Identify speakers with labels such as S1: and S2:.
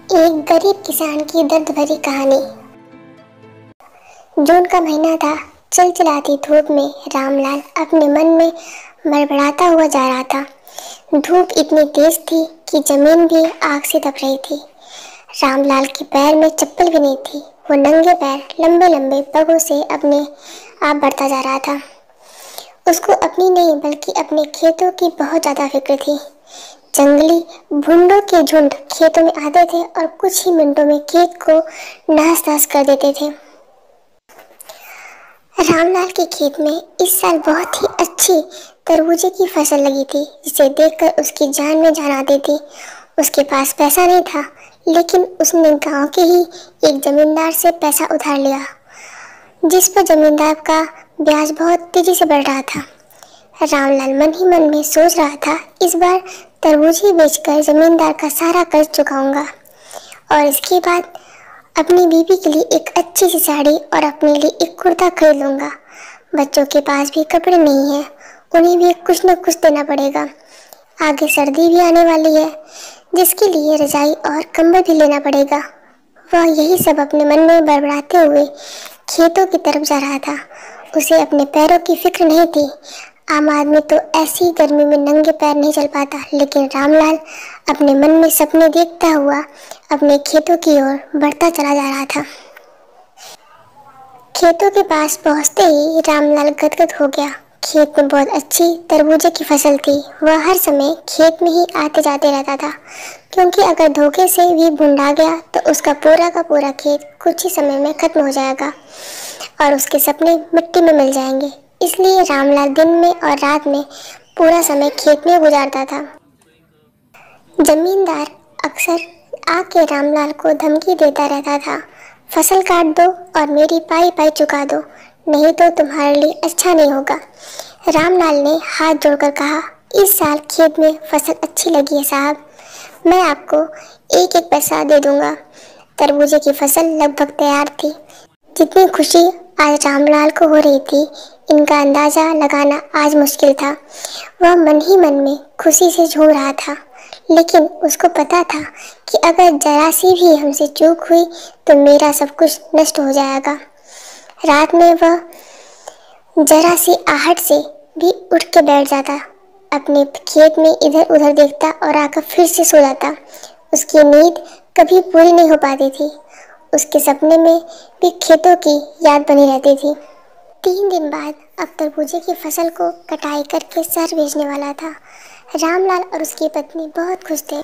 S1: एक गरीब किसान की दर्द भरी कहानी। जून का महीना था। चिलचिलाती धूप में रामलाल अपने मन में बड़बड़ाता हुआ जा रहा था। धूप इतनी तेज थी कि जमीन भी आग से तप रही थी। रामलाल के पैर में चप्पल भी नहीं थी। वो नंगे पैर लंबे लंबे पगों से अपने आप बढ़ता जा रहा था। उसको अपनी नहीं बल्कि अपने खेतों की बहुत ज्यादा फिक्र थी। जंगली भुंडों के झुंड खेतों में आते थे और कुछ ही मिनटों में खेत को नहस नहस कर देते थे। रामलाल के खेत में इस साल बहुत ही अच्छी तरबूजे की फसल लगी थी, जिसे देखकर उसकी जान में जान आती थी। उसके पास पैसा नहीं था, लेकिन उसने गांव के ही एक जमींदार से पैसा उधार लिया, जिस पर जमींदार का ब्याज बहुत तेजी से बढ़ रहा था। रामलाल मन ही मन में सोच रहा था, इस बार तरबूज ही बेचकर जमींदार का सारा कर्ज चुकाऊंगा और इसके बाद अपनी बीवी के लिए एक अच्छी सी साड़ी और अपने लिए एक कुर्ता खरीद लूंगा। बच्चों के पास भी कपड़े नहीं है, उन्हें भी कुछ न कुछ देना पड़ेगा। आगे सर्दी भी आने वाली है, जिसके लिए रजाई और कंबल भी लेना पड़ेगा। वह यही सब अपने मन में बड़बड़ाते हुए खेतों की तरफ जा रहा था। उसे अपने पैरों की फिक्र नहीं थी। आम आदमी तो ऐसी गर्मी में नंगे पैर नहीं चल पाता, लेकिन रामलाल अपने मन में सपने देखता हुआ अपने खेतों की ओर बढ़ता चला जा रहा था। खेतों के पास पहुंचते ही रामलाल गदगद हो गया। खेत में बहुत अच्छी तरबूजे की फसल थी। वह हर समय खेत में ही आते जाते रहता था, क्योंकि अगर धोखे से भी भुंडा गया तो उसका पूरा का पूरा खेत कुछ ही समय में खत्म हो जाएगा और उसके सपने मिट्टी में मिल जाएंगे। इसलिए रामलाल दिन में और रात में पूरा समय खेत में गुजारता था। जमींदार अक्सर आके रामलाल को धमकी देता रहता था, फसल काट दो और मेरी पाई पाई चुका दो, नहीं तो तुम्हारे लिए अच्छा नहीं होगा। रामलाल ने हाथ जोड़कर कहा, इस साल खेत में फसल अच्छी लगी है साहब, मैं आपको एक एक पैसा दे दूंगा। तरबूजे की फसल लगभग तैयार थी। जितनी खुशी आज रामलाल को हो रही थी, इनका अंदाजा लगाना आज मुश्किल था। वह मन ही मन में खुशी से झूम रहा था, लेकिन उसको पता था कि अगर जरा सी भी हमसे चूक हुई तो मेरा सब कुछ नष्ट हो जाएगा। रात में वह जरा सी आहट से भी उठ के बैठ जाता, अपने खेत में इधर उधर देखता और आकर फिर से सो जाता। उसकी नींद कभी पूरी नहीं हो पाती थी। उसके सपने में भी खेतों की याद बनी रहती थी। 3 दिन बाद अब तरबूजे की फसल को कटाई करके शहर भेजने वाला था। रामलाल और उसकी पत्नी बहुत खुश थे।